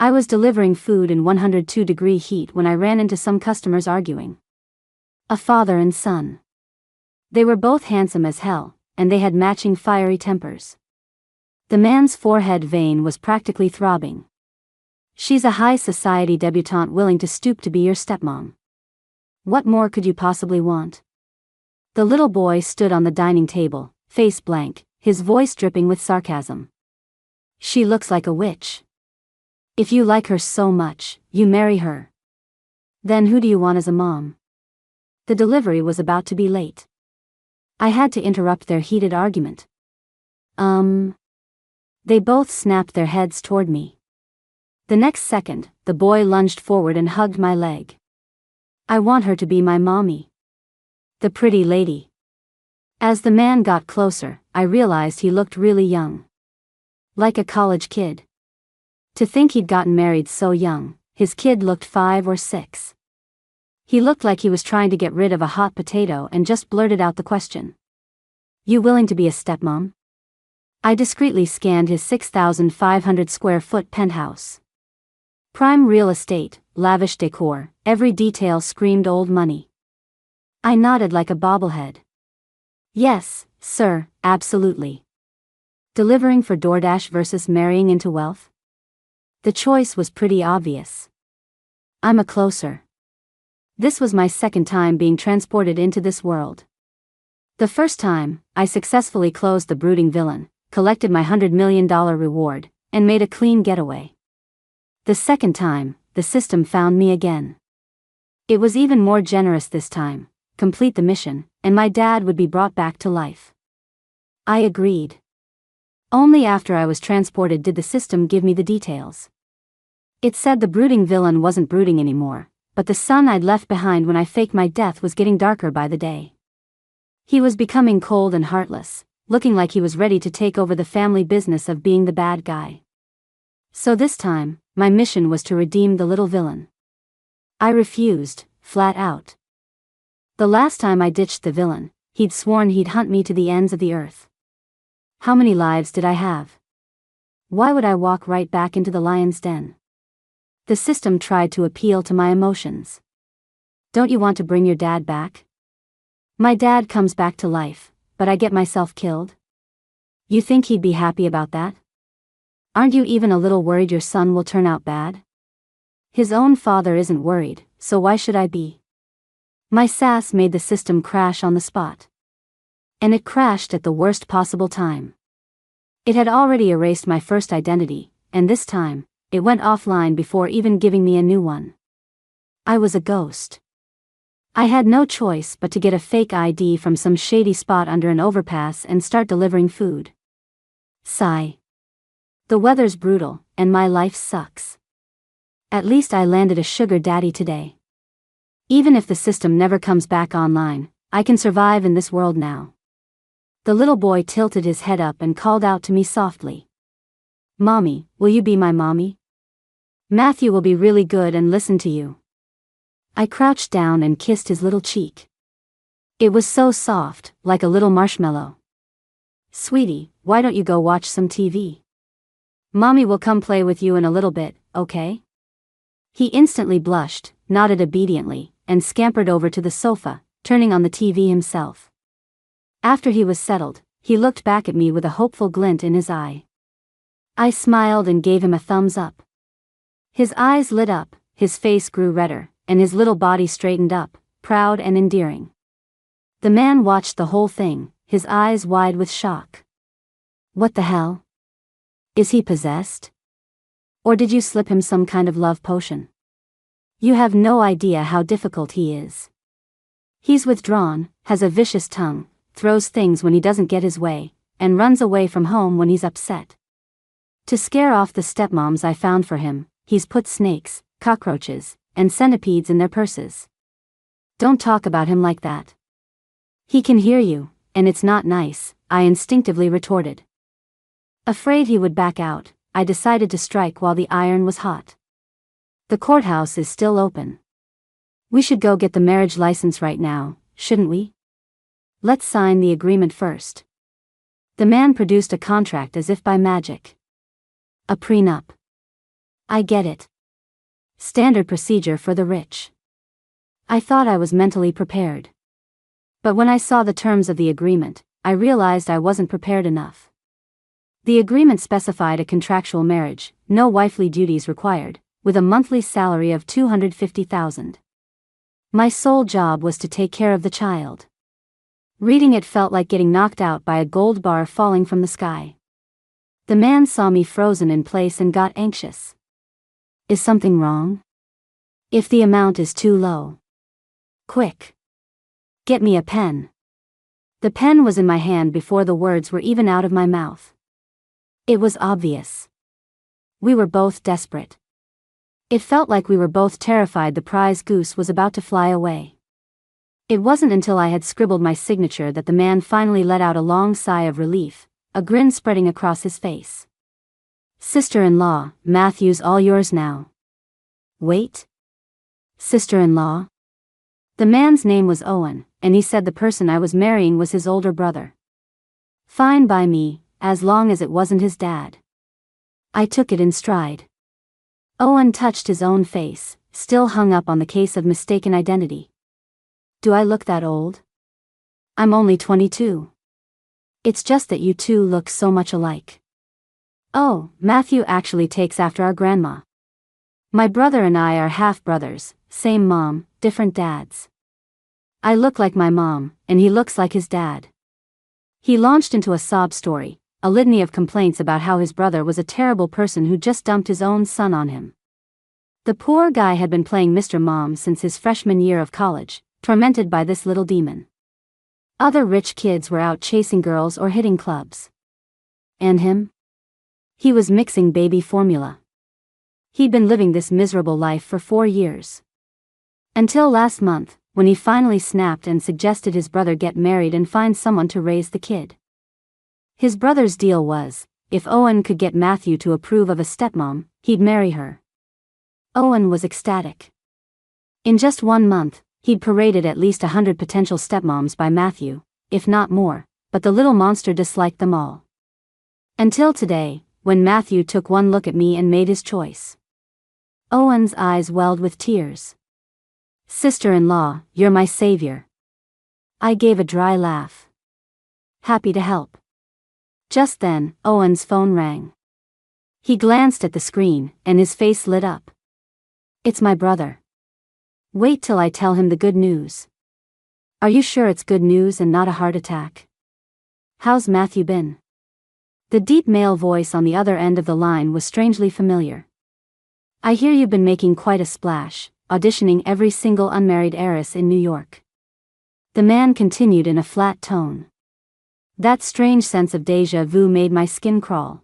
I was delivering food in 102-degree heat when I ran into some customers arguing. A father and son. They were both handsome as hell, and they had matching fiery tempers. The man's forehead vein was practically throbbing. She's a high society debutante willing to stoop to be your stepmom. What more could you possibly want? The little boy stood on the dining table, face blank, his voice dripping with sarcasm. She looks like a witch. If you like her so much, you marry her. Then who do you want as a mom? The delivery was about to be late. I had to interrupt their heated argument. They both snapped their heads toward me. The next second, the boy lunged forward and hugged my leg. I want her to be my mommy. The pretty lady. As the man got closer, I realized he looked really young. Like a college kid. To think he'd gotten married so young, his kid looked 5 or 6. He looked like he was trying to get rid of a hot potato and just blurted out the question. You willing to be a stepmom? I discreetly scanned his 6,500 square foot penthouse. Prime real estate, lavish decor, every detail screamed old money. I nodded like a bobblehead. Yes, sir, absolutely. Delivering for DoorDash versus marrying into wealth? The choice was pretty obvious. I'm a closer. This was my second time being transported into this world. The first time, I successfully closed the brooding villain, collected my $100 million reward, and made a clean getaway. The second time, the system found me again. It was even more generous this time. Complete the mission, and my dad would be brought back to life. I agreed. Only after I was transported did the system give me the details. It said the brooding villain wasn't brooding anymore, but the son I'd left behind when I faked my death was getting darker by the day. He was becoming cold and heartless, looking like he was ready to take over the family business of being the bad guy. So this time, my mission was to redeem the little villain. I refused, flat out. The last time I ditched the villain, he'd sworn he'd hunt me to the ends of the earth. How many lives did I have? Why would I walk right back into the lion's den? The system tried to appeal to my emotions. Don't you want to bring your dad back? My dad comes back to life, but I get myself killed? You think he'd be happy about that? Aren't you even a little worried your son will turn out bad? His own father isn't worried, so why should I be? My sass made the system crash on the spot. And it crashed at the worst possible time. It had already erased my first identity, and this time, it went offline before even giving me a new one. I was a ghost. I had no choice but to get a fake ID from some shady spot under an overpass and start delivering food. Sigh. The weather's brutal, and my life sucks. At least I landed a sugar daddy today. Even if the system never comes back online, I can survive in this world now. The little boy tilted his head up and called out to me softly. Mommy, will you be my mommy? Matthew will be really good and listen to you. I crouched down and kissed his little cheek. It was so soft, like a little marshmallow. Sweetie, why don't you go watch some TV? Mommy will come play with you in a little bit, okay? He instantly blushed, nodded obediently, and scampered over to the sofa, turning on the TV himself. After he was settled, he looked back at me with a hopeful glint in his eye. I smiled and gave him a thumbs up. His eyes lit up, his face grew redder, and his little body straightened up, proud and endearing. The man watched the whole thing, his eyes wide with shock. What the hell? Is he possessed? Or did you slip him some kind of love potion? You have no idea how difficult he is. He's withdrawn, has a vicious tongue, throws things when he doesn't get his way, and runs away from home when he's upset. To scare off the stepmoms I found for him, he's put snakes, cockroaches, and centipedes in their purses. Don't talk about him like that. He can hear you, and it's not nice, I instinctively retorted. Afraid he would back out, I decided to strike while the iron was hot. The courthouse is still open. We should go get the marriage license right now, shouldn't we? Let's sign the agreement first. The man produced a contract as if by magic. A prenup. I get it. Standard procedure for the rich. I thought I was mentally prepared. But when I saw the terms of the agreement, I realized I wasn't prepared enough. The agreement specified a contractual marriage, no wifely duties required, with a monthly salary of $250,000. My sole job was to take care of the child. Reading it felt like getting knocked out by a gold bar falling from the sky. The man saw me frozen in place and got anxious. Is something wrong? If the amount is too low. Quick. Get me a pen. The pen was in my hand before the words were even out of my mouth. It was obvious. We were both desperate. It felt like we were both terrified the prize goose was about to fly away. It wasn't until I had scribbled my signature that the man finally let out a long sigh of relief, a grin spreading across his face. Sister-in-law, Matthew's all yours now. Wait. Sister-in-law? The man's name was Owen, and he said the person I was marrying was his older brother. Fine by me, as long as it wasn't his dad. I took it in stride. Owen touched his own face, still hung up on the case of mistaken identity. Do I look that old? I'm only 22. It's just that you two look so much alike. Oh, Matthew actually takes after our grandma. My brother and I are half-brothers, same mom, different dads. I look like my mom, and he looks like his dad. He launched into a sob story, a litany of complaints about how his brother was a terrible person who just dumped his own son on him. The poor guy had been playing Mr. Mom since his freshman year of college, tormented by this little demon. Other rich kids were out chasing girls or hitting clubs. And him? He was mixing baby formula. He'd been living this miserable life for 4 years. Until last month, when he finally snapped and suggested his brother get married and find someone to raise the kid. His brother's deal was, if Owen could get Matthew to approve of a stepmom, he'd marry her. Owen was ecstatic. In just 1 month, he'd paraded at least 100 potential stepmoms by Matthew, if not more, but the little monster disliked them all. Until today, when Matthew took one look at me and made his choice. Owen's eyes welled with tears. Sister-in-law, you're my savior. I gave a dry laugh. Happy to help. Just then, Owen's phone rang. He glanced at the screen, and his face lit up. It's my brother. Wait till I tell him the good news. Are you sure it's good news and not a heart attack? How's Matthew been? The deep male voice on the other end of the line was strangely familiar. I hear you've been making quite a splash, auditioning every single unmarried heiress in New York. The man continued in a flat tone. That strange sense of déjà vu made my skin crawl.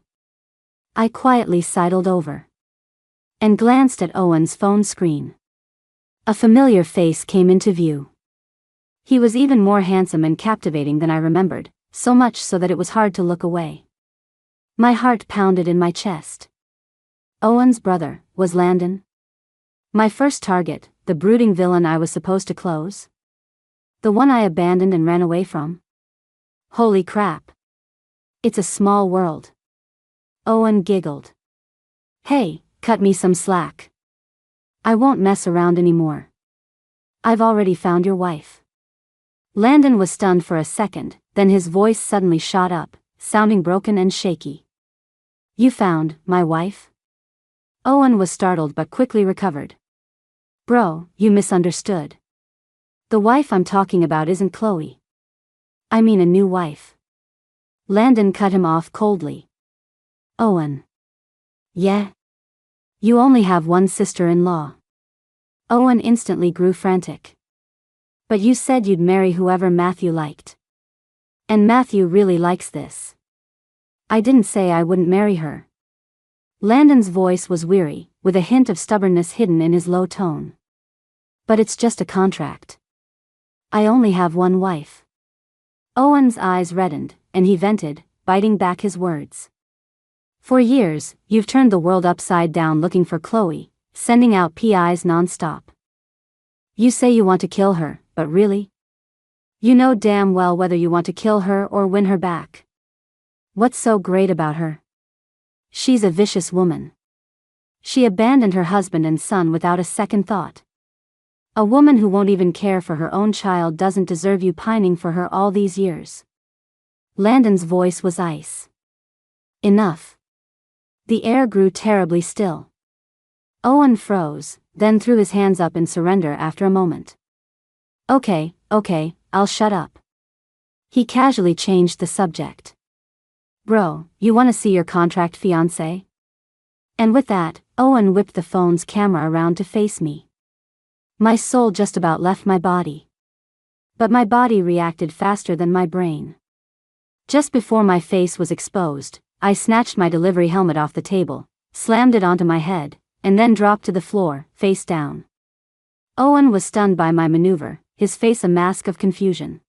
I quietly sidled over and glanced at Owen's phone screen. A familiar face came into view. He was even more handsome and captivating than I remembered, so much so that it was hard to look away. My heart pounded in my chest. Owen's brother, was Landon? My first target, the brooding villain I was supposed to close? The one I abandoned and ran away from? Holy crap. It's a small world. Owen giggled. Hey, cut me some slack. I won't mess around anymore. I've already found your wife. Landon was stunned for a second, then his voice suddenly shot up, sounding broken and shaky. You found my wife? Owen was startled but quickly recovered. Bro, you misunderstood. The wife I'm talking about isn't Chloe. I mean a new wife. Landon cut him off coldly. Owen. Yeah? You only have one sister-in-law. Owen instantly grew frantic. But you said you'd marry whoever Matthew liked. And Matthew really likes this. I didn't say I wouldn't marry her. Landon's voice was weary, with a hint of stubbornness hidden in his low tone. But it's just a contract. I only have one wife. Owen's eyes reddened, and he vented, biting back his words. For years, you've turned the world upside down looking for Chloe, sending out PIs non-stop. You say you want to kill her, but really? You know damn well whether you want to kill her or win her back. What's so great about her? She's a vicious woman. She abandoned her husband and son without a second thought. A woman who won't even care for her own child doesn't deserve you pining for her all these years. Landon's voice was ice. Enough. The air grew terribly still. Owen froze, then threw his hands up in surrender after a moment. Okay, I'll shut up. He casually changed the subject. Bro, you wanna see your contract fiancé? And with that, Owen whipped the phone's camera around to face me. My soul just about left my body. But my body reacted faster than my brain. Just before my face was exposed, I snatched my delivery helmet off the table, slammed it onto my head, and then dropped to the floor, face down. Owen was stunned by my maneuver, his face a mask of confusion.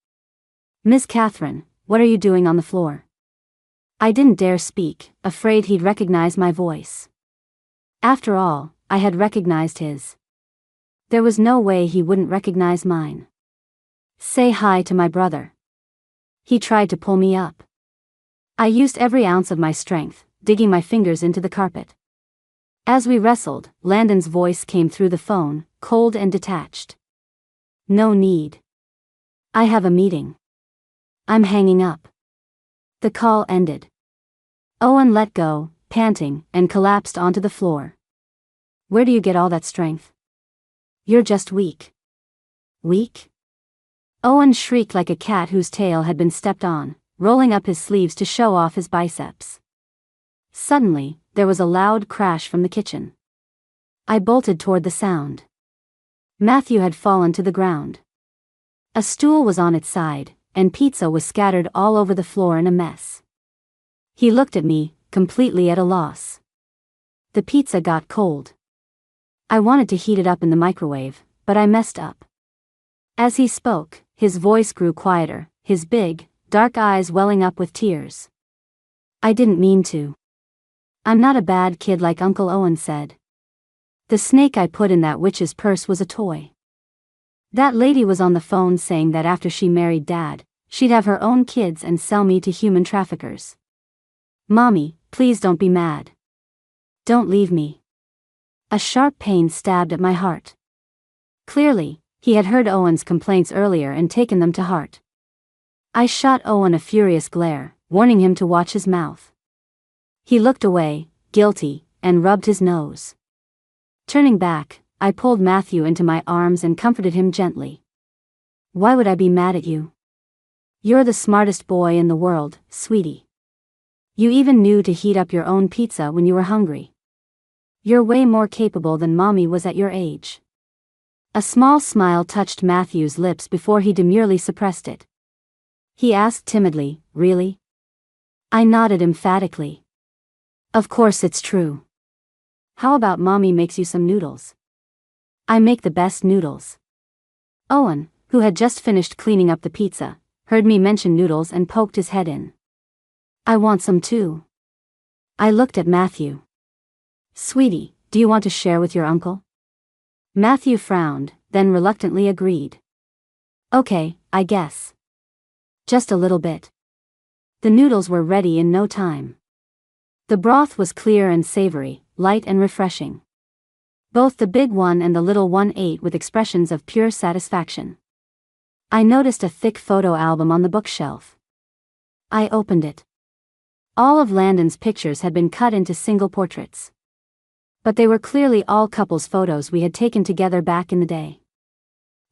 Miss Catherine, what are you doing on the floor? I didn't dare speak, afraid he'd recognize my voice. After all, I had recognized his. There was no way he wouldn't recognize mine. Say hi to my brother. He tried to pull me up. I used every ounce of my strength, digging my fingers into the carpet. As we wrestled, Landon's voice came through the phone, cold and detached. No need. I have a meeting. I'm hanging up. The call ended. Owen let go, panting, and collapsed onto the floor. Where do you get all that strength? You're just weak. Weak? Owen shrieked like a cat whose tail had been stepped on, rolling up his sleeves to show off his biceps. Suddenly, there was a loud crash from the kitchen. I bolted toward the sound. Matthew had fallen to the ground. A stool was on its side, and pizza was scattered all over the floor in a mess. He looked at me, completely at a loss. The pizza got cold. I wanted to heat it up in the microwave, but I messed up. As he spoke, his voice grew quieter, his big, dark eyes welling up with tears. I didn't mean to. I'm not a bad kid like Uncle Owen said. The snake I put in that witch's purse was a toy. That lady was on the phone saying that after she married Dad, she'd have her own kids and sell me to human traffickers. Mommy, please don't be mad. Don't leave me. A sharp pain stabbed at my heart. Clearly, he had heard Owen's complaints earlier and taken them to heart. I shot Owen a furious glare, warning him to watch his mouth. He looked away, guilty, and rubbed his nose. Turning back, I pulled Matthew into my arms and comforted him gently. Why would I be mad at you? You're the smartest boy in the world, sweetie. You even knew to heat up your own pizza when you were hungry. You're way more capable than Mommy was at your age. A small smile touched Matthew's lips before he demurely suppressed it. He asked timidly, Really? I nodded emphatically. Of course it's true. How about Mommy makes you some noodles? I make the best noodles. Owen, who had just finished cleaning up the pizza, heard me mention noodles and poked his head in. I want some too. I looked at Matthew. Sweetie, do you want to share with your uncle? Matthew frowned, then reluctantly agreed. Okay, I guess. Just a little bit. The noodles were ready in no time. The broth was clear and savory, light and refreshing. Both the big one and the little one ate with expressions of pure satisfaction. I noticed a thick photo album on the bookshelf. I opened it. All of Landon's pictures had been cut into single portraits. But they were clearly all couples photos we had taken together back in the day.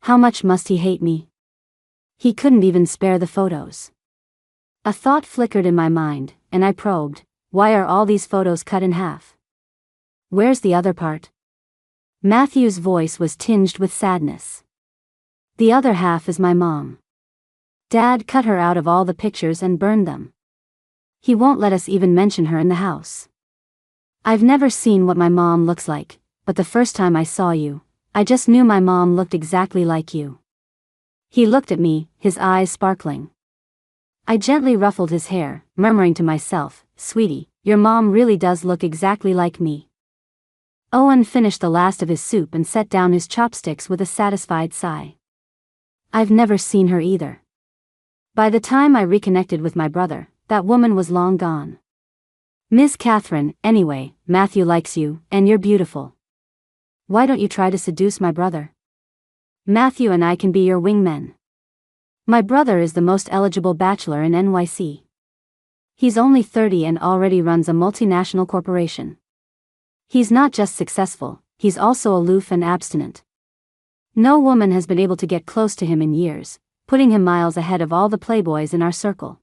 How much must he hate me? He couldn't even spare the photos. A thought flickered in my mind, and I probed, why are all these photos cut in half? Where's the other part? Matthew's voice was tinged with sadness. The other half is my mom. Dad cut her out of all the pictures and burned them. He won't let us even mention her in the house. I've never seen what my mom looks like, but the first time I saw you, I just knew my mom looked exactly like you. He looked at me, his eyes sparkling. I gently ruffled his hair, murmuring to myself, Sweetie, your mom really does look exactly like me. Owen finished the last of his soup and set down his chopsticks with a satisfied sigh. I've never seen her either. By the time I reconnected with my brother, that woman was long gone. Miss Catherine, anyway, Matthew likes you, and you're beautiful. Why don't you try to seduce my brother? Matthew and I can be your wingmen. My brother is the most eligible bachelor in NYC. He's only 30 and already runs a multinational corporation. He's not just successful, he's also aloof and abstinent. No woman has been able to get close to him in years, putting him miles ahead of all the playboys in our circle.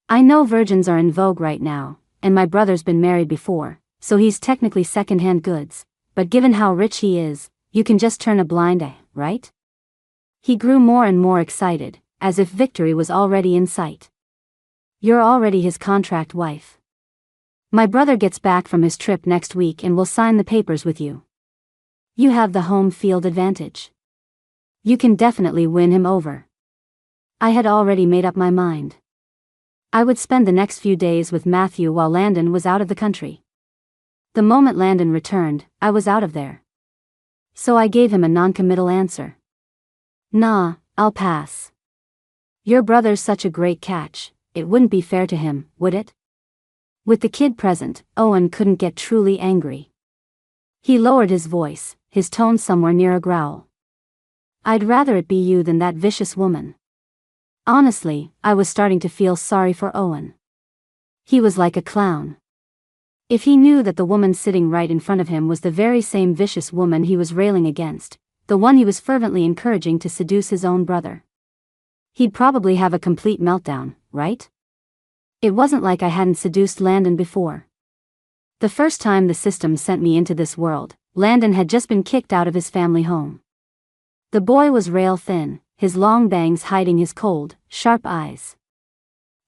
I know virgins are in vogue right now, and my brother's been married before, so he's technically second-hand goods, but given how rich he is, you can just turn a blind eye, right? He grew more and more excited, as if victory was already in sight. You're already his contract wife. My brother gets back from his trip next week and will sign the papers with you. You have the home field advantage. You can definitely win him over. I had already made up my mind. I would spend the next few days with Matthew while Landon was out of the country. The moment Landon returned, I was out of there. So I gave him a non-committal answer. Nah, I'll pass. Your brother's such a great catch, it wouldn't be fair to him, would it? With the kid present, Owen couldn't get truly angry. He lowered his voice, his tone somewhere near a growl. I'd rather it be you than that vicious woman. Honestly, I was starting to feel sorry for Owen. He was like a clown. If he knew that the woman sitting right in front of him was the very same vicious woman he was railing against, the one he was fervently encouraging to seduce his own brother, he'd probably have a complete meltdown, right? It wasn't like I hadn't seduced Landon before. The first time the system sent me into this world, Landon had just been kicked out of his family home. The boy was rail thin, his long bangs hiding his cold, sharp eyes.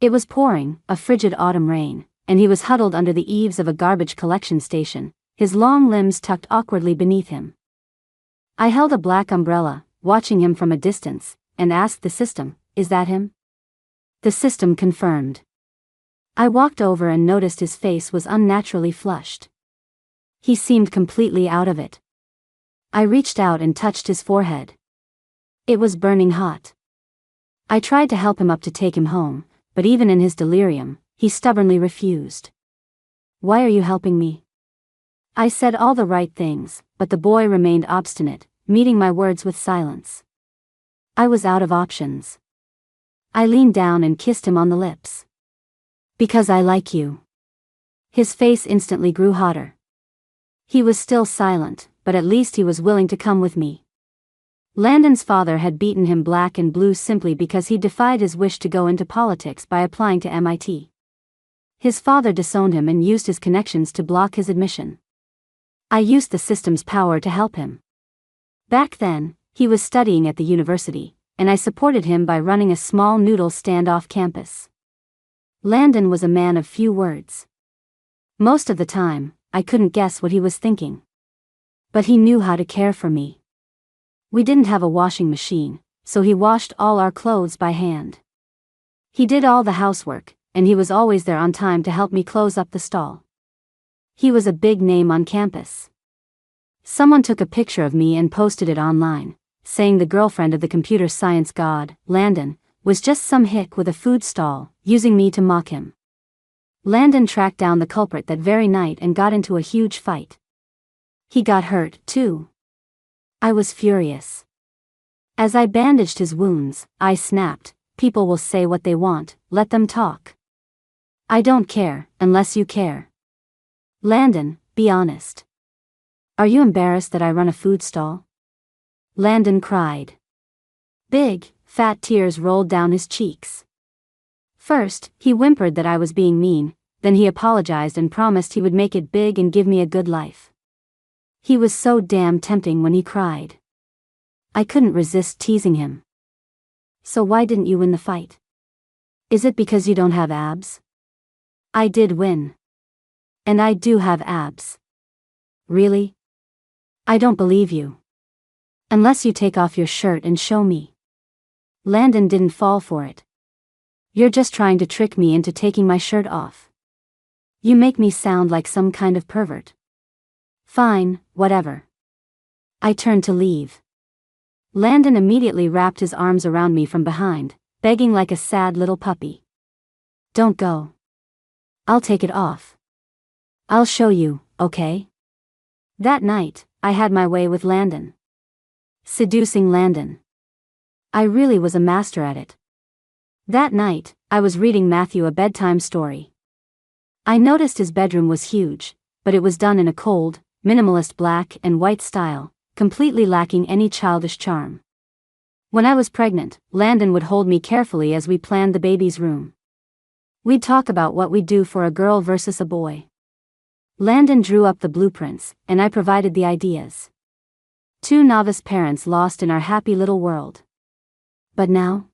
It was pouring, a frigid autumn rain, and he was huddled under the eaves of a garbage collection station, his long limbs tucked awkwardly beneath him. I held a black umbrella, watching him from a distance, and asked the system, "Is that him?" The system confirmed. I walked over and noticed his face was unnaturally flushed. He seemed completely out of it. I reached out and touched his forehead. It was burning hot. I tried to help him up to take him home, but even in his delirium, he stubbornly refused. "Why are you helping me?" I said all the right things, but the boy remained obstinate, meeting my words with silence. I was out of options. I leaned down and kissed him on the lips. "Because I like you." His face instantly grew hotter. He was still silent, but at least he was willing to come with me. Landon's father had beaten him black and blue simply because he defied his wish to go into politics by applying to MIT. His father disowned him and used his connections to block his admission. I used the system's power to help him. Back then, he was studying at the university, and I supported him by running a small noodle stand off campus. Landon was a man of few words. Most of the time, I couldn't guess what he was thinking. But he knew how to care for me. We didn't have a washing machine, so he washed all our clothes by hand. He did all the housework, and he was always there on time to help me close up the stall. He was a big name on campus. Someone took a picture of me and posted it online, saying the girlfriend of the computer science god, Landon, was just some hick with a food stall, using me to mock him. Landon tracked down the culprit that very night and got into a huge fight. He got hurt, too. I was furious. As I bandaged his wounds, I snapped, "People will say what they want, let them talk. I don't care, unless you care. Landon, be honest. Are you embarrassed that I run a food stall?" Landon cried. Big, fat tears rolled down his cheeks. First, he whimpered that I was being mean, then he apologized and promised he would make it big and give me a good life. He was so damn tempting when he cried. I couldn't resist teasing him. "So why didn't you win the fight? Is it because you don't have abs?" I did win. And I do have abs. Really? I don't believe you. Unless you take off your shirt and show me. Landon didn't fall for it. "You're just trying to trick me into taking my shirt off. You make me sound like some kind of pervert." "Fine, whatever." I turned to leave. Landon immediately wrapped his arms around me from behind, begging like a sad little puppy. "Don't go. I'll take it off." I'll show you, okay? That night, I had my way with Landon. Seducing Landon. I really was a master at it. That night, I was reading Matthew a bedtime story. I noticed his bedroom was huge, but it was done in a cold, minimalist black and white style, completely lacking any childish charm. When I was pregnant, Landon would hold me carefully as we planned the baby's room. We'd talk about what we'd do for a girl versus a boy. Landon drew up the blueprints, and I provided the ideas. Two novice parents lost in our happy little world. But now?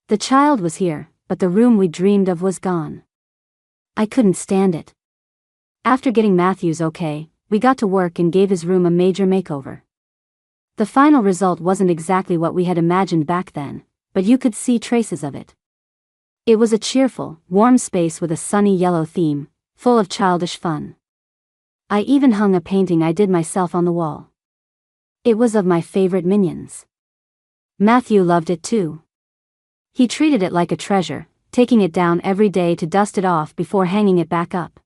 The child was here, but the room we dreamed of was gone. I couldn't stand it. After getting Matthew's okay, we got to work and gave his room a major makeover. The final result wasn't exactly what we had imagined back then, but you could see traces of it. It was a cheerful, warm space with a sunny yellow theme, full of childish fun. I even hung a painting I did myself on the wall. It was of my favorite minions. Matthew loved it too. He treated it like a treasure, taking it down every day to dust it off before hanging it back up.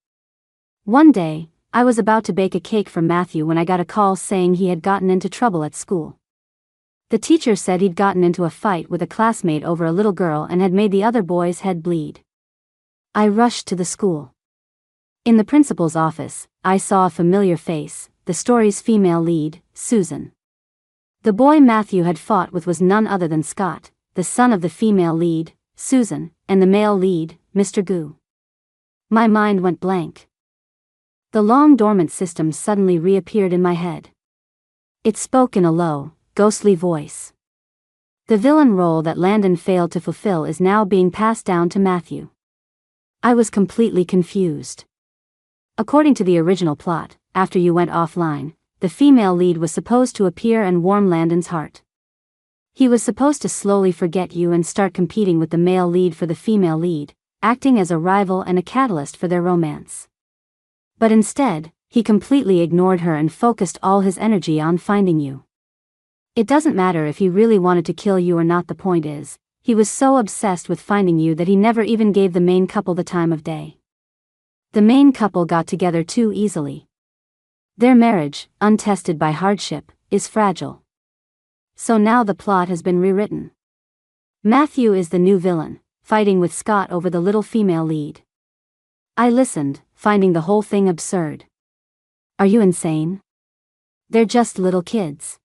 One day, I was about to bake a cake for Matthew when I got a call saying he had gotten into trouble at school. The teacher said he'd gotten into a fight with a classmate over a little girl and had made the other boy's head bleed. I rushed to the school. In the principal's office, I saw a familiar face, the story's female lead, Susan. The boy Matthew had fought with was none other than Scott, the son of the female lead, Susan, and the male lead, Mr. Goo. My mind went blank. The long dormant system suddenly reappeared in my head. It spoke in a low, ghostly voice. The villain role that Landon failed to fulfill is now being passed down to Matthew. I was completely confused. According to the original plot, after you went offline, the female lead was supposed to appear and warm Landon's heart. He was supposed to slowly forget you and start competing with the male lead for the female lead, acting as a rival and a catalyst for their romance. But instead, he completely ignored her and focused all his energy on finding you. It doesn't matter if he really wanted to kill you or not, the point is, he was so obsessed with finding you that he never even gave the main couple the time of day. The main couple got together too easily. Their marriage, untested by hardship, is fragile. So now the plot has been rewritten. Matthew is the new villain, fighting with Scott over the little female lead. I listened, finding the whole thing absurd. Are you insane? They're just little kids.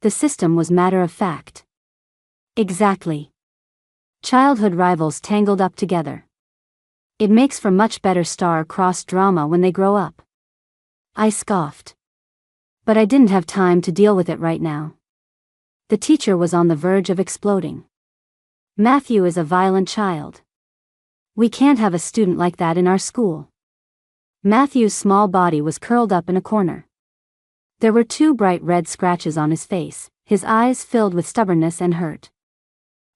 The system was matter of fact. Exactly. Childhood rivals tangled up together. It makes for much better star-crossed drama when they grow up. I scoffed. But I didn't have time to deal with it right now. The teacher was on the verge of exploding. Matthew is a violent child. We can't have a student like that in our school. Matthew's small body was curled up in a corner. There were 2 bright red scratches on his face, his eyes filled with stubbornness and hurt.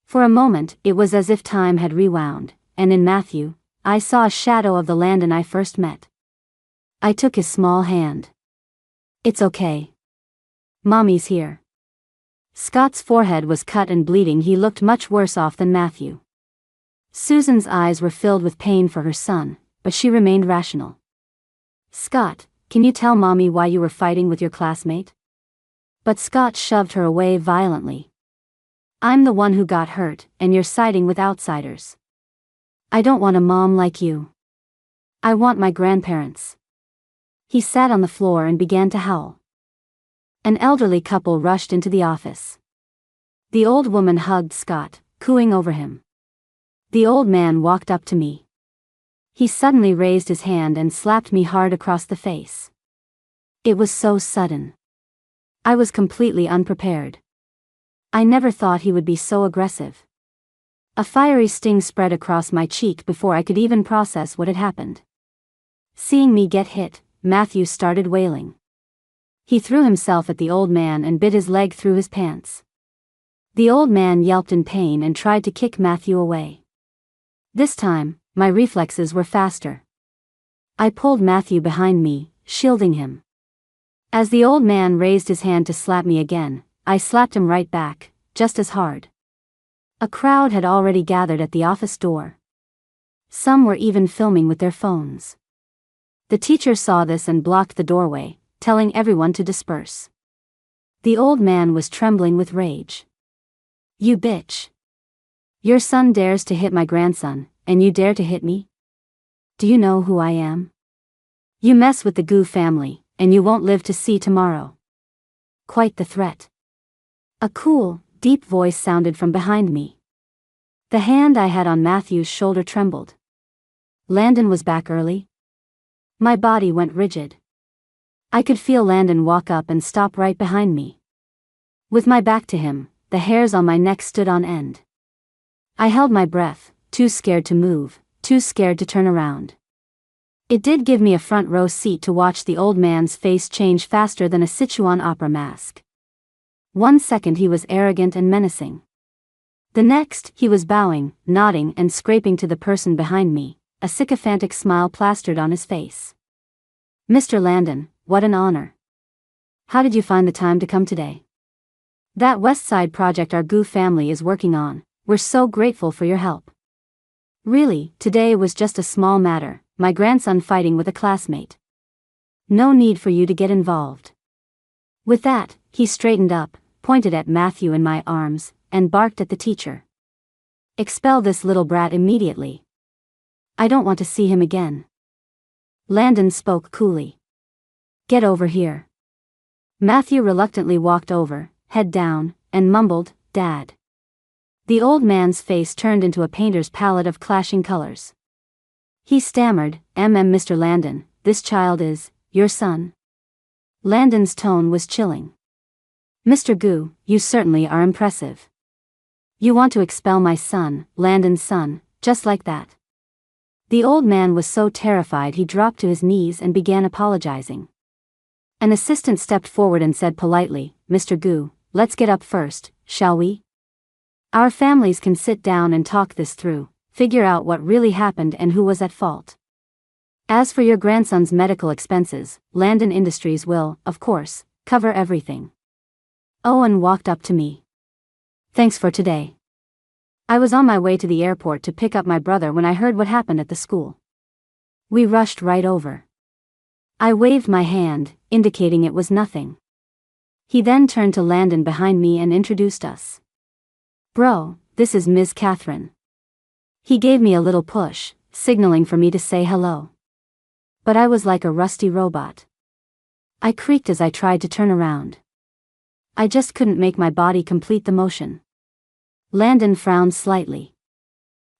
For a moment, it was as if time had rewound, and in Matthew, I saw a shadow of the Landon I first met. I took his small hand. It's okay. Mommy's here. Scott's forehead was cut and bleeding. He looked much worse off than Matthew. Susan's eyes were filled with pain for her son, but she remained rational. Scott, can you tell Mommy why you were fighting with your classmate? But Scott shoved her away violently. I'm the one who got hurt, and you're siding with outsiders. I don't want a mom like you. I want my grandparents. He sat on the floor and began to howl. An elderly couple rushed into the office. The old woman hugged Scott, cooing over him. The old man walked up to me. He suddenly raised his hand and slapped me hard across the face. It was so sudden. I was completely unprepared. I never thought he would be so aggressive. A fiery sting spread across my cheek before I could even process what had happened. Seeing me get hit, Matthew started wailing. He threw himself at the old man and bit his leg through his pants. The old man yelped in pain and tried to kick Matthew away. This time, my reflexes were faster. I pulled Matthew behind me, shielding him. As the old man raised his hand to slap me again, I slapped him right back, just as hard. A crowd had already gathered at the office door. Some were even filming with their phones. The teacher saw this and blocked the doorway, telling everyone to disperse. The old man was trembling with rage. "You bitch. Your son dares to hit my grandson, and you dare to hit me? Do you know who I am? You mess with the Gu family, and you won't live to see tomorrow." Quite the threat. A cool, deep voice sounded from behind me. The hand I had on Matthew's shoulder trembled. Landon was back early? My body went rigid. I could feel Landon walk up and stop right behind me. With my back to him, the hairs on my neck stood on end. I held my breath, too scared to move, too scared to turn around. It did give me a front row seat to watch the old man's face change faster than a Sichuan opera mask. 1 second he was arrogant and menacing. The next, he was bowing, nodding and scraping to the person behind me, a sycophantic smile plastered on his face. "Mr. Landon, what an honor. How did you find the time to come today? That West Side project our Gu family is working on, we're so grateful for your help. Really, today was just a small matter, my grandson fighting with a classmate. No need for you to get involved." With that, he straightened up, pointed at Matthew in my arms, and barked at the teacher. "Expel this little brat immediately. I don't want to see him again." Landon spoke coolly. "Get over here." Matthew reluctantly walked over, head down, and mumbled, "Dad." The old man's face turned into a painter's palette of clashing colors. He stammered, Mr. Landon, this child is your son?" Landon's tone was chilling. "Mr. Gu, you certainly are impressive. You want to expel my son, Landon's son, just like that?" The old man was so terrified he dropped to his knees and began apologizing. An assistant stepped forward and said politely, "Mr. Gu, let's get up first, shall we? Our families can sit down and talk this through, figure out what really happened and who was at fault. As for your grandson's medical expenses, Landon Industries will, of course, cover everything." Owen walked up to me. "Thanks for today. I was on my way to the airport to pick up my brother when I heard what happened at the school. We rushed right over." I waved my hand, indicating it was nothing. He then turned to Landon behind me and introduced us. "Bro, this is Ms. Catherine." He gave me a little push, signaling for me to say hello. But I was like a rusty robot. I creaked as I tried to turn around. I just couldn't make my body complete the motion. Landon frowned slightly.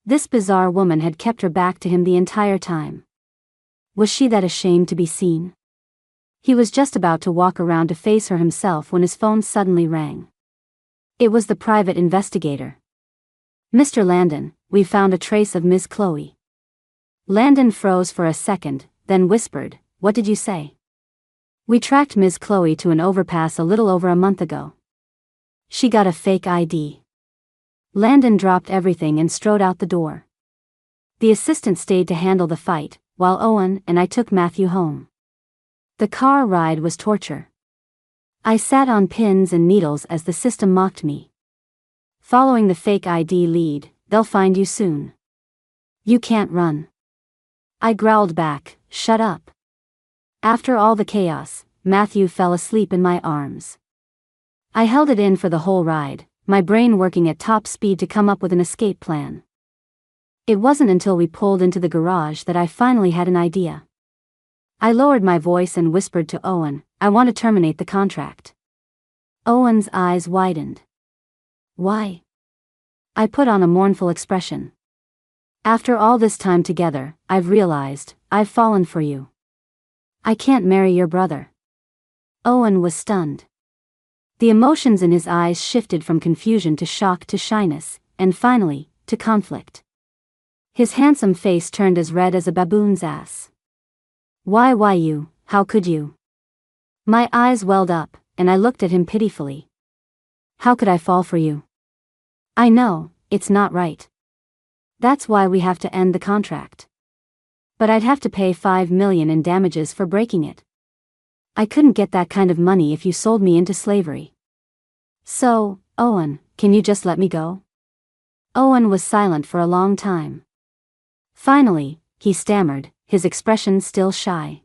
This bizarre woman had kept her back to him the entire time. Was she that ashamed to be seen? He was just about to walk around to face her himself when his phone suddenly rang. It was the private investigator. "Mr. Landon, we've found a trace of Ms. Chloe." Landon froze for a second, then whispered, "What did you say?" "We tracked Ms. Chloe to an overpass a little over a month ago. She got a fake ID." Landon dropped everything and strode out the door. The assistant stayed to handle the fight, while Owen and I took Matthew home. The car ride was torture. I sat on pins and needles as the system mocked me. "Following the fake ID lead, they'll find you soon. You can't run." I growled back, "Shut up." After all the chaos, Matthew fell asleep in my arms. I held it in for the whole ride, my brain working at top speed to come up with an escape plan. It wasn't until we pulled into the garage that I finally had an idea. I lowered my voice and whispered to Owen, "I want to terminate the contract." Owen's eyes widened. "Why?" I put on a mournful expression. "After all this time together, I've realized, I've fallen for you. I can't marry your brother." Owen was stunned. The emotions in his eyes shifted from confusion to shock to shyness, and finally, to conflict. His handsome face turned as red as a baboon's ass. Why you, how could you?" My eyes welled up, and I looked at him pitifully. "How could I fall for you? I know, it's not right. That's why we have to end the contract. But I'd have to pay $5 million in damages for breaking it. I couldn't get that kind of money if you sold me into slavery. So, Owen, can you just let me go?" Owen was silent for a long time. Finally, he stammered, his expression still shy.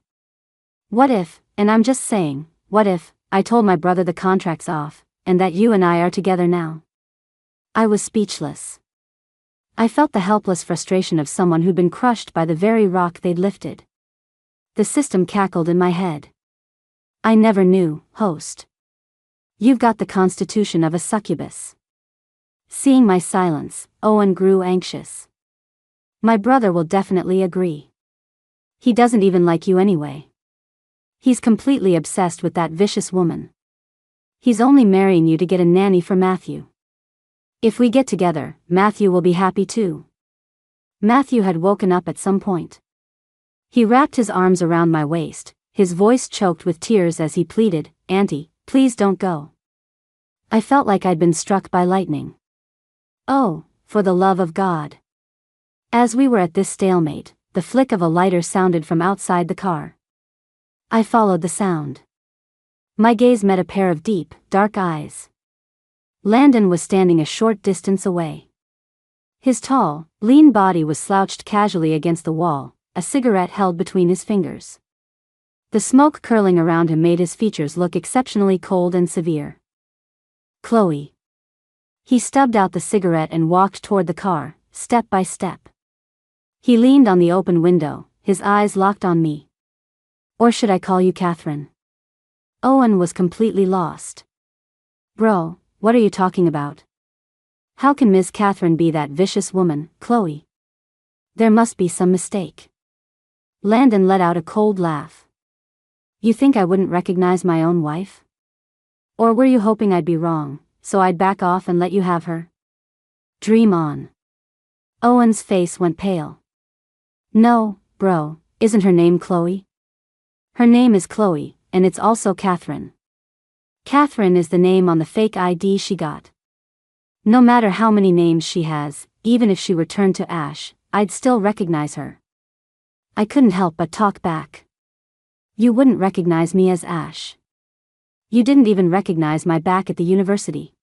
What if, and I'm just saying, what if, I told my brother the contract's off, and that you and I are together now? I was speechless. I felt the helpless frustration of someone who'd been crushed by the very rock they'd lifted. The system cackled in my head. I never knew, host. You've got the constitution of a succubus. Seeing my silence, Owen grew anxious. My brother will definitely agree. He doesn't even like you anyway. He's completely obsessed with that vicious woman. He's only marrying you to get a nanny for Matthew. If we get together, Matthew will be happy too. Matthew had woken up at some point. He wrapped his arms around my waist, his voice choked with tears as he pleaded, "Auntie, please don't go." I felt like I'd been struck by lightning. Oh, for the love of God. As we were at this stalemate, the flick of a lighter sounded from outside the car. I followed the sound. My gaze met a pair of deep, dark eyes. Landon was standing a short distance away. His tall, lean body was slouched casually against the wall, a cigarette held between his fingers. The smoke curling around him made his features look exceptionally cold and severe. Chloe. He stubbed out the cigarette and walked toward the car, step by step. He leaned on the open window, his eyes locked on me. Or should I call you Catherine? Owen was completely lost. Bro, what are you talking about? How can Miss Catherine be that vicious woman, Chloe? There must be some mistake. Landon let out a cold laugh. You think I wouldn't recognize my own wife? Or were you hoping I'd be wrong, so I'd back off and let you have her? Dream on. Owen's face went pale. No, bro, isn't her name Chloe? Her name is Chloe, and it's also Catherine. Catherine is the name on the fake ID she got. No matter how many names she has, even if she were turned to ash, I'd still recognize her. I couldn't help but talk back. You wouldn't recognize me as Ash. You didn't even recognize my back at the university.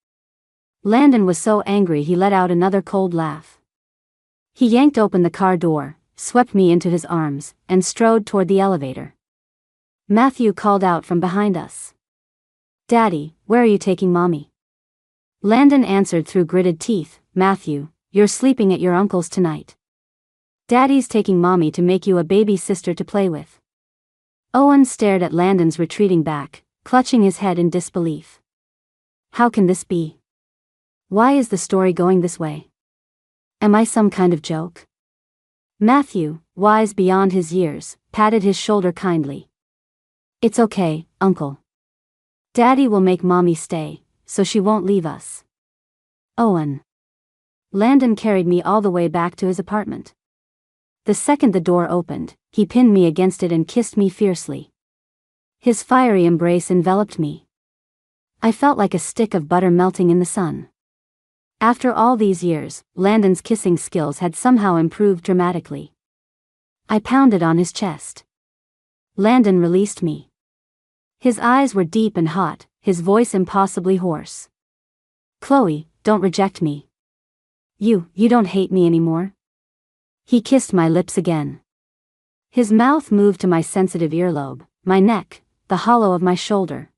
Landon was so angry he let out another cold laugh. He yanked open the car door, swept me into his arms, and strode toward the elevator. Matthew called out from behind us. Daddy, where are you taking Mommy? Landon answered through gritted teeth, Matthew, you're sleeping at your uncle's tonight. Daddy's taking Mommy to make you a baby sister to play with. Owen stared at Landon's retreating back, clutching his head in disbelief. How can this be? Why is the story going this way? Am I some kind of joke? Matthew, wise beyond his years, patted his shoulder kindly. It's okay, Uncle. Daddy will make Mommy stay, so she won't leave us. Owen. Landon carried me all the way back to his apartment. The second the door opened, he pinned me against it and kissed me fiercely. His fiery embrace enveloped me. I felt like a stick of butter melting in the sun. After all these years, Landon's kissing skills had somehow improved dramatically. I pounded on his chest. Landon released me. His eyes were deep and hot, his voice impossibly hoarse. Chloe, don't reject me. You don't hate me anymore? He kissed my lips again. His mouth moved to my sensitive earlobe, my neck, the hollow of my shoulder.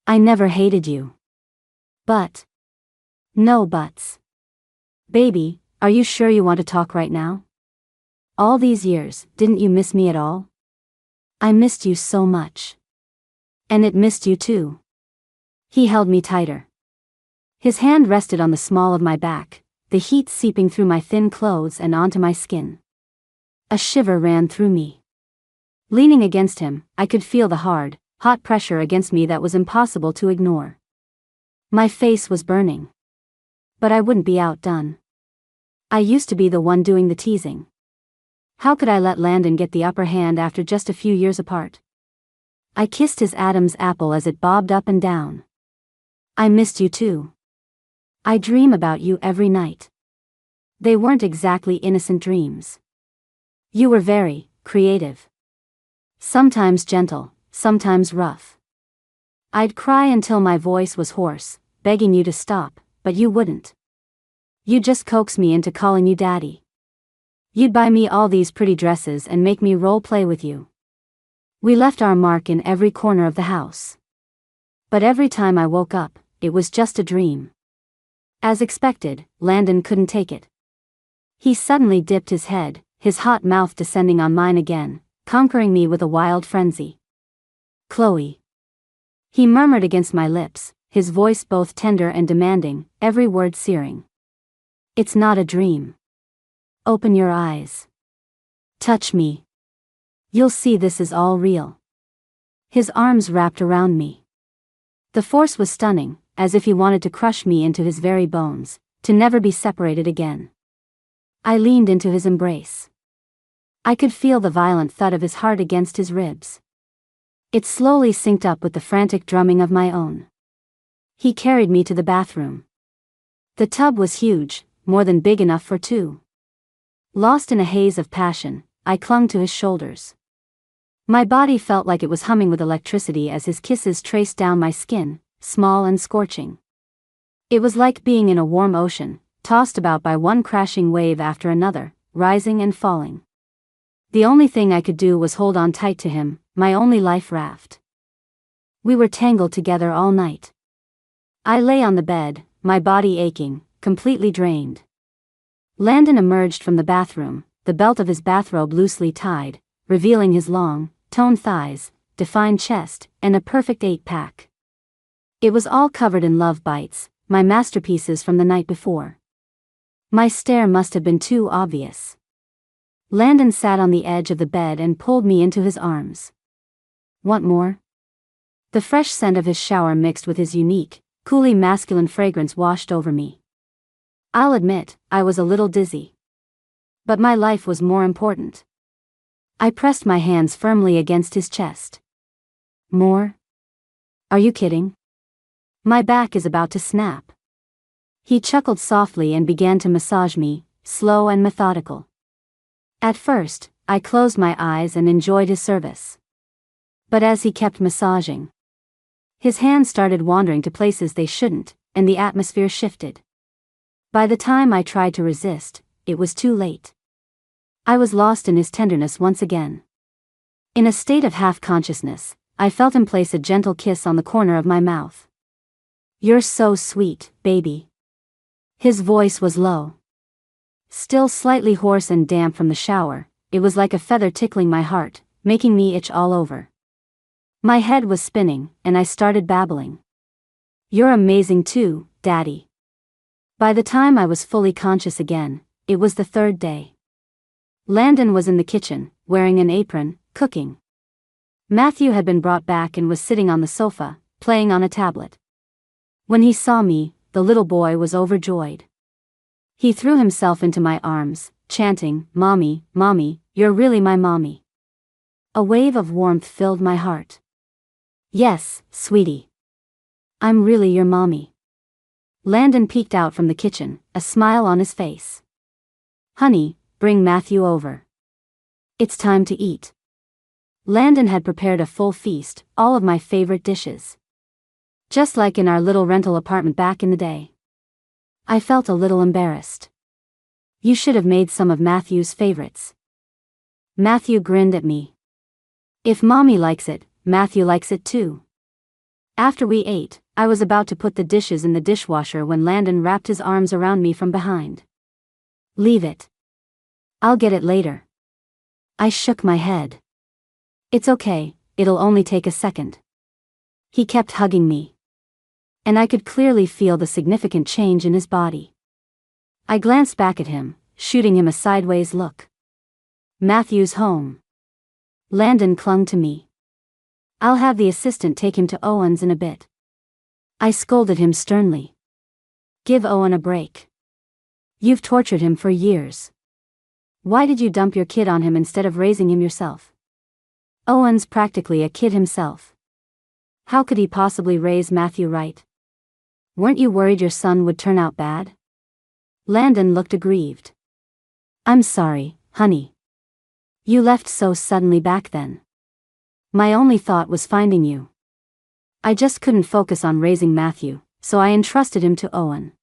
I never hated you. But. No buts. Baby, are you sure you want to talk right now? All these years, didn't you miss me at all? I missed you so much. And it missed you too. He held me tighter. His hand rested on the small of my back, the heat seeping through my thin clothes and onto my skin. A shiver ran through me. Leaning against him, I could feel the hard, hot pressure against me that was impossible to ignore. My face was burning. But I wouldn't be outdone. I used to be the one doing the teasing. How could I let Landon get the upper hand after just a few years apart? I kissed his Adam's apple as it bobbed up and down. I missed you too. I dream about you every night. They weren't exactly innocent dreams. You were very creative. Sometimes gentle, sometimes rough. I'd cry until my voice was hoarse, begging you to stop, but you wouldn't. You just coaxed me into calling you Daddy. You'd buy me all these pretty dresses and make me role play with you. We left our mark in every corner of the house. But every time I woke up, it was just a dream. As expected, Landon couldn't take it. He suddenly dipped his head, his hot mouth descending on mine again, conquering me with a wild frenzy. "Chloe," he murmured against my lips, his voice both tender and demanding, every word searing. "It's not a dream. Open your eyes. Touch me. You'll see this is all real." His arms wrapped around me. The force was stunning, as if he wanted to crush me into his very bones, to never be separated again. I leaned into his embrace. I could feel the violent thud of his heart against his ribs. It slowly synced up with the frantic drumming of my own. He carried me to the bathroom. The tub was huge, more than big enough for two. Lost in a haze of passion, I clung to his shoulders. My body felt like it was humming with electricity as his kisses traced down my skin, small and scorching. It was like being in a warm ocean, tossed about by one crashing wave after another, rising and falling. The only thing I could do was hold on tight to him, my only life raft. We were tangled together all night. I lay on the bed, my body aching, completely drained. Landon emerged from the bathroom, the belt of his bathrobe loosely tied, revealing his long, toned thighs, defined chest, and a perfect 8-pack. It was all covered in love bites, my masterpieces from the night before. My stare must have been too obvious. Landon sat on the edge of the bed and pulled me into his arms. "Want more?" The fresh scent of his shower mixed with his unique, coolly masculine fragrance washed over me. I'll admit, I was a little dizzy. But my life was more important. I pressed my hands firmly against his chest. "More? Are you kidding? My back is about to snap." He chuckled softly and began to massage me, slow and methodical. At first, I closed my eyes and enjoyed his service. But as he kept massaging, his hands started wandering to places they shouldn't, and the atmosphere shifted. By the time I tried to resist, it was too late. I was lost in his tenderness once again. In a state of half-consciousness, I felt him place a gentle kiss on the corner of my mouth. "You're so sweet, baby." His voice was low. Still slightly hoarse and damp from the shower, it was like a feather tickling my heart, making me itch all over. My head was spinning, and I started babbling. "You're amazing too, Daddy." By the time I was fully conscious again, it was the third day. Landon was in the kitchen, wearing an apron, cooking. Matthew had been brought back and was sitting on the sofa, playing on a tablet. When he saw me, the little boy was overjoyed. He threw himself into my arms, chanting, "Mommy, Mommy, you're really my mommy." A wave of warmth filled my heart. "Yes, sweetie. I'm really your mommy." Landon peeked out from the kitchen, a smile on his face. "Honey, bring Matthew over. It's time to eat." Landon had prepared a full feast, all of my favorite dishes. Just like in our little rental apartment back in the day. I felt a little embarrassed. "You should have made some of Matthew's favorites." Matthew grinned at me. "If Mommy likes it, Matthew likes it too." After we ate, I was about to put the dishes in the dishwasher when Landon wrapped his arms around me from behind. "Leave it. I'll get it later." I shook my head. "It's okay, it'll only take a second." He kept hugging me. And I could clearly feel the significant change in his body. I glanced back at him, shooting him a sideways look. "Matthew's home." Landon clung to me. "I'll have the assistant take him to Owen's in a bit." I scolded him sternly. "Give Owen a break. You've tortured him for years. Why did you dump your kid on him instead of raising him yourself? Owen's practically a kid himself. How could he possibly raise Matthew right? Weren't you worried your son would turn out bad?" Landon looked aggrieved. "I'm sorry, honey. You left so suddenly back then. My only thought was finding you. I just couldn't focus on raising Matthew, so I entrusted him to Owen."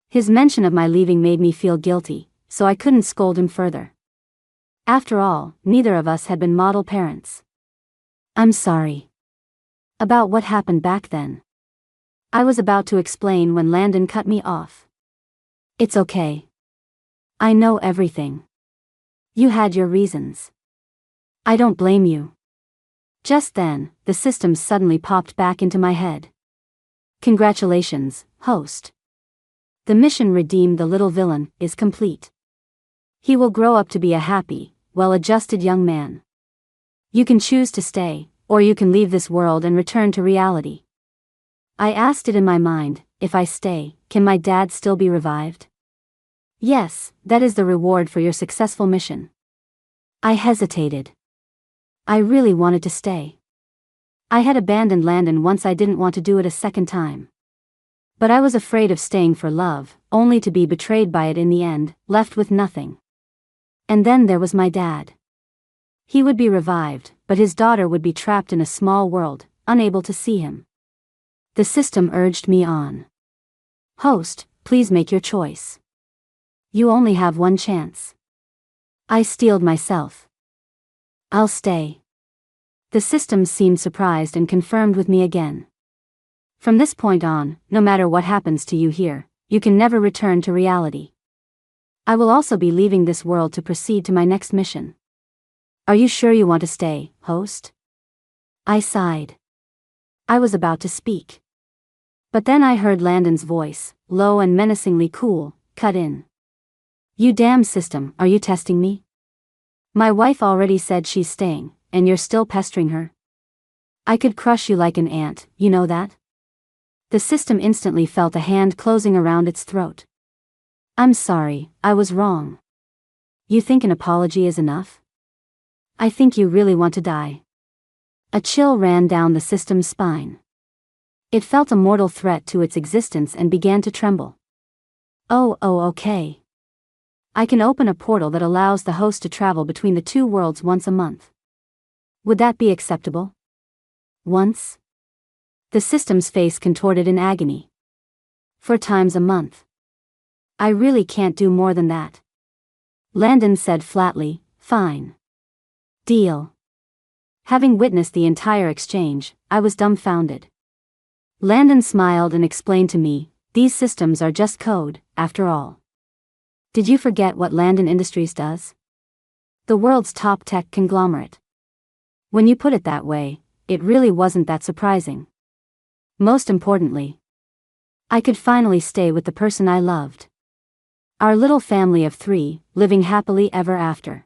His mention of my leaving made me feel guilty, so I couldn't scold him further. After all, neither of us had been model parents. I'm sorry about what happened back then. I was about to explain when Landon cut me off. It's okay. I know everything. You had your reasons. I don't blame you. Just then, the system suddenly popped back into my head. Congratulations, host. The mission redeemed the little villain is complete. He will grow up to be a happy, well-adjusted young man. You can choose to stay, or you can leave this world and return to reality. I asked it in my mind, if I stay, can my dad still be revived? Yes, that is the reward for your successful mission. I hesitated. I really wanted to stay. I had abandoned Landon once, I didn't want to do it a second time. But I was afraid of staying for love, only to be betrayed by it in the end, left with nothing. And then there was my dad. He would be revived, but his daughter would be trapped in a small world, unable to see him. The system urged me on. Host, please make your choice. You only have one chance. I steeled myself. I'll stay. The system seemed surprised and confirmed with me again. From this point on, no matter what happens to you here, you can never return to reality. I will also be leaving this world to proceed to my next mission. Are you sure you want to stay, host? I sighed. I was about to speak. But then I heard Landon's voice, low and menacingly cool, cut in. You damn system, are you testing me? My wife already said she's staying, and you're still pestering her? I could crush you like an ant, you know that? The system instantly felt a hand closing around its throat. I'm sorry, I was wrong. You think an apology is enough? I think you really want to die. A chill ran down the system's spine. It felt a mortal threat to its existence and began to tremble. Oh, okay. I can open a portal that allows the host to travel between the two worlds once a month. Would that be acceptable? Once? The system's face contorted in agony. 4 times a month. I really can't do more than that. Landon said flatly, fine. Deal. Having witnessed the entire exchange, I was dumbfounded. Landon smiled and explained to me, these systems are just code, after all. Did you forget what Landon Industries does? The world's top tech conglomerate. When you put it that way, it really wasn't that surprising. Most importantly, I could finally stay with the person I loved. Our little family of 3, living happily ever after.